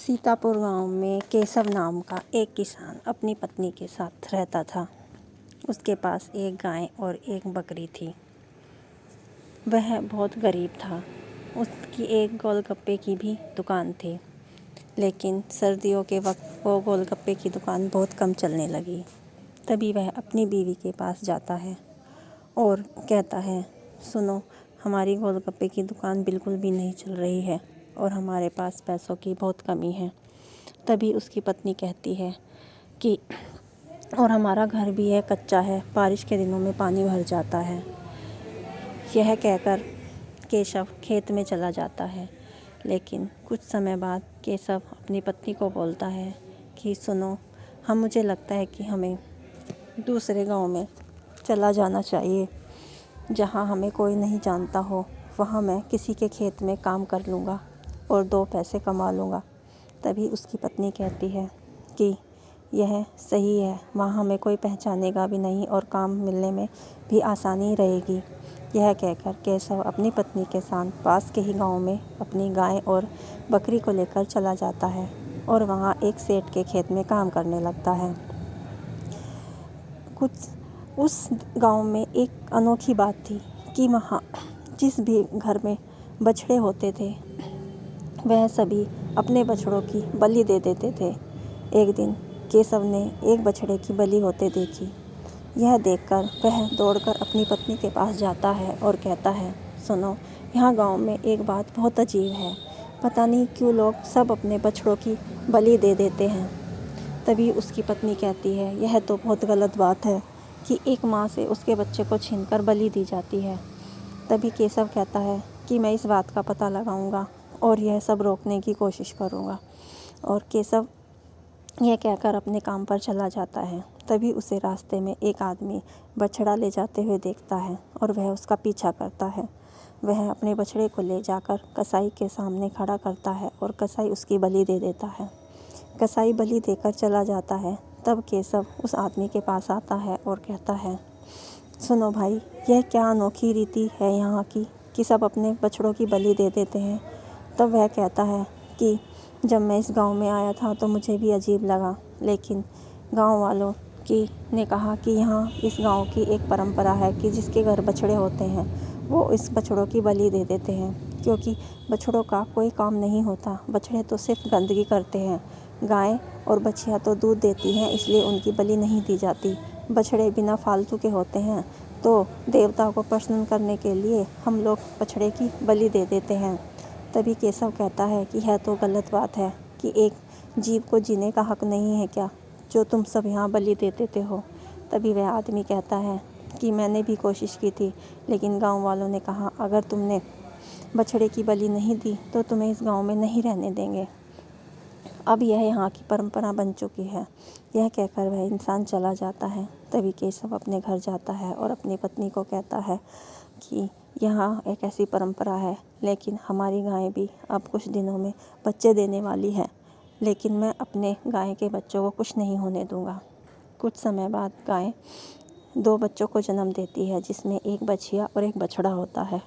सीतापुर गांव में केशव नाम का एक किसान अपनी पत्नी के साथ रहता था। उसके पास एक गाय और एक बकरी थी। वह बहुत गरीब था। उसकी एक गोलगप्पे की भी दुकान थी, लेकिन सर्दियों के वक्त वो गोलगप्पे की दुकान बहुत कम चलने लगी। तभी वह अपनी बीवी के पास जाता है और कहता है, सुनो, हमारी गोलगप्पे की दुकान बिल्कुल भी नहीं चल रही है और हमारे पास पैसों की बहुत कमी है। तभी उसकी पत्नी कहती है कि और हमारा घर भी है कच्चा है, बारिश के दिनों में पानी भर जाता है। यह कहकर केशव खेत में चला जाता है, लेकिन कुछ समय बाद केशव अपनी पत्नी को बोलता है कि सुनो, मुझे लगता है कि हमें दूसरे गांव में चला जाना चाहिए, जहां हमें कोई नहीं जानता हो। वहां मैं किसी के खेत में काम कर लूँगा और 2 पैसे कमा लूँगा। तभी उसकी पत्नी कहती है कि यह सही है, वहाँ हमें कोई पहचानेगा भी नहीं और काम मिलने में भी आसानी रहेगी। यह कहकर केशव अपनी पत्नी के साथ पास के ही गांव में अपनी गाय और बकरी को लेकर चला जाता है और वहाँ एक सेठ के खेत में काम करने लगता है। उस गांव में एक अनोखी बात थी कि वहाँ जिस भी घर में बछड़े होते थे, वह सभी अपने बछड़ों की बलि दे देते थे। एक दिन केशव ने एक बछड़े की बलि होते देखी। यह देखकर वह दौड़कर अपनी पत्नी के पास जाता है और कहता है, सुनो, यहाँ गांव में एक बात बहुत अजीब है। पता नहीं क्यों लोग सब अपने बछड़ों की बलि दे देते हैं। तभी उसकी पत्नी कहती है, यह तो बहुत गलत बात है कि एक माँ से उसके बच्चे को छीनकर बलि दी जाती है। तभी केशव कहता है कि मैं इस बात का पता लगाऊंगा और यह सब रोकने की कोशिश करूंगा। और केशव यह कहकर अपने काम पर चला जाता है। तभी उसे रास्ते में एक आदमी बछड़ा ले जाते हुए देखता है और वह उसका पीछा करता है। वह अपने बछड़े को ले जाकर कसाई के सामने खड़ा करता है और कसाई उसकी बलि दे देता है। कसाई बलि देकर चला जाता है। तब केशव उस आदमी के पास आता है और कहता है, सुनो भाई, यह क्या अनोखी रीति है यहाँ की कि सब अपने बछड़ों की बलि दे देते हैं। तब वह कहता है कि जब मैं इस गांव में आया था तो मुझे भी अजीब लगा, लेकिन गांव वालों की ने कहा कि यहाँ इस गांव की एक परंपरा है कि जिसके घर बछड़े होते हैं वो इस बछड़ों की बलि दे देते हैं, क्योंकि बछड़ों का कोई काम नहीं होता। बछड़े तो सिर्फ गंदगी करते हैं। गाय और बछिया तो दूध देती हैं, इसलिए उनकी बलि नहीं दी जाती। बछड़े बिना फालतू के होते हैं, तो देवता को प्रसन्न करने के लिए हम लोग बछड़े की बलि दे देते हैं। तभी केशव कहता है कि यह तो गलत बात है कि एक जीव को जीने का हक नहीं है क्या, जो तुम सब यहाँ बलि दे देते हो। तभी वह आदमी कहता है कि मैंने भी कोशिश की थी, लेकिन गांव वालों ने कहा अगर तुमने बछड़े की बलि नहीं दी तो तुम्हें इस गांव में नहीं रहने देंगे। अब यह यहाँ की परंपरा बन चुकी है। यह कहकर वह इंसान चला जाता है। तभी केशव अपने घर जाता है और अपनी पत्नी को कहता है कि यहाँ एक ऐसी परंपरा है, लेकिन हमारी गाय भी अब कुछ दिनों में बच्चे देने वाली है, लेकिन मैं अपने गाय के बच्चों को कुछ नहीं होने दूँगा। कुछ समय बाद गाय 2 बच्चों को जन्म देती है, जिसमें एक बछिया और एक बछड़ा होता है।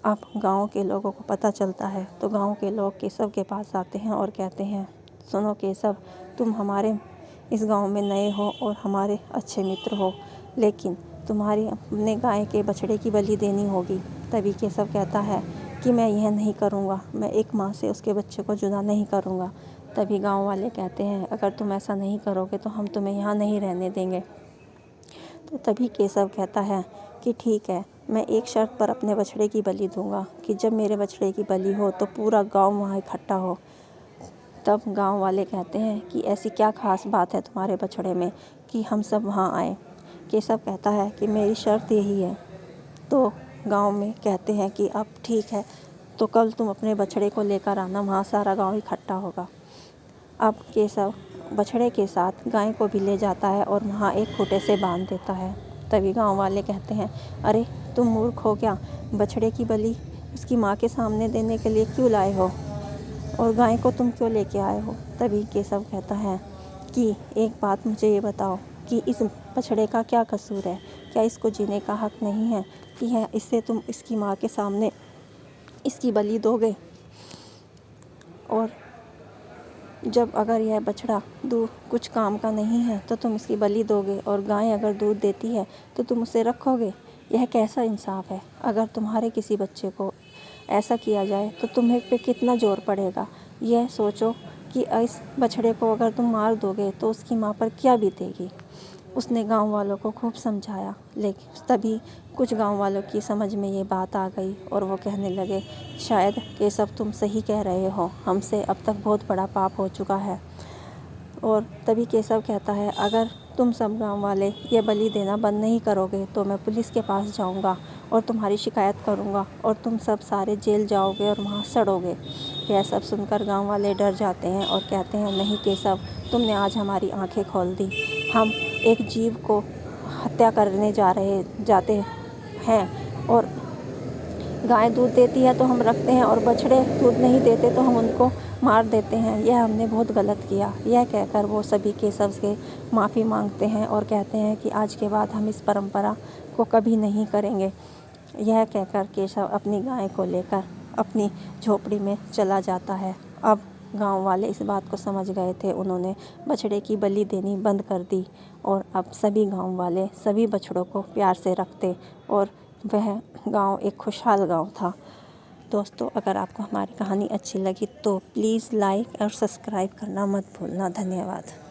अब गांव के लोगों को पता चलता है तो गांव के लोग केशव के पास आते हैं और कहते हैं, सुनो केशव, तुम हमारे इस गांव में नए हो और हमारे अच्छे मित्र हो, लेकिन तुम्हारी अपने गाय के बछड़े की बलि देनी होगी। तभी केशव कहता है कि मैं यह नहीं करूँगा, मैं एक माँ से उसके बच्चे को जुदा नहीं करूँगा। तभी गाँव वाले कहते हैं, अगर तुम ऐसा नहीं करोगे तो हम तुम्हें यहाँ नहीं रहने देंगे। तो तभी केशव कहता है कि ठीक है, मैं एक शर्त पर अपने बछड़े की बलि दूंगा कि जब मेरे बछड़े की बलि हो तो पूरा गांव वहाँ इकट्ठा हो। तब गांव वाले कहते हैं कि ऐसी क्या खास बात है तुम्हारे बछड़े में कि हम सब वहाँ आए। केशव कहता है कि मेरी शर्त यही है। तो गांव में कहते हैं कि अब ठीक है, तो कल तुम अपने बछड़े को लेकर आना, वहाँ सारा गाँव इकट्ठा होगा। अब केशव बछड़े के साथ गाय को भी ले जाता है और वहाँ एक खूंटे से बांध देता है। तभी गांव वाले कहते हैं, अरे तुम मूर्ख हो क्या, बछड़े की बलि उसकी माँ के सामने देने के लिए क्यों लाए हो और गाय को तुम क्यों लेके आए हो। तभी केशव कहता है कि एक बात मुझे ये बताओ कि इस बछड़े का क्या कसूर है, क्या इसको जीने का हक नहीं है कि है इससे तुम इसकी माँ के सामने इसकी बलि दोगे। और जब अगर यह बछड़ा दूध कुछ काम का नहीं है तो तुम इसकी बलि दोगे, और गाय अगर दूध देती है तो तुम उसे रखोगे। यह कैसा इंसाफ है? अगर तुम्हारे किसी बच्चे को ऐसा किया जाए तो तुम्हें पे कितना जोर पड़ेगा। यह सोचो कि इस बछड़े को अगर तुम मार दोगे तो उसकी माँ पर क्या बीतेगी। उसने गांव वालों को खूब समझाया, लेकिन तभी कुछ गांव वालों की समझ में ये बात आ गई और वो कहने लगे, शायद केशव तुम सही कह रहे हो, हमसे अब तक बहुत बड़ा पाप हो चुका है। और तभी केशव कहता है, अगर तुम सब गांव वाले ये बलि देना बंद नहीं करोगे तो मैं पुलिस के पास जाऊंगा और तुम्हारी शिकायत करूंगा और तुम सब सारे जेल जाओगे और वहाँ सड़ोगे। यह सब सुनकर गांव वाले डर जाते हैं और कहते हैं, नहीं केशव, तुमने आज हमारी आंखें खोल दी। हम एक जीव को हत्या करने जाते हैं, और गाय दूध देती है तो हम रखते हैं और बछड़े दूध नहीं देते तो हम उनको मार देते हैं। यह हमने बहुत गलत किया। यह कहकर वो सभी केशव से माफ़ी मांगते हैं और कहते हैं कि आज के बाद हम इस परंपरा को कभी नहीं करेंगे। यह कहकर केशव अपनी गाय को लेकर अपनी झोपड़ी में चला जाता है। अब गांव वाले इस बात को समझ गए थे, उन्होंने बछड़े की बलि देनी बंद कर दी और अब सभी गांव वाले सभी बछड़ों को प्यार से रखते और वह गांव एक खुशहाल गांव था। दोस्तों, अगर आपको हमारी कहानी अच्छी लगी तो प्लीज़ लाइक और सब्सक्राइब करना मत भूलना। धन्यवाद।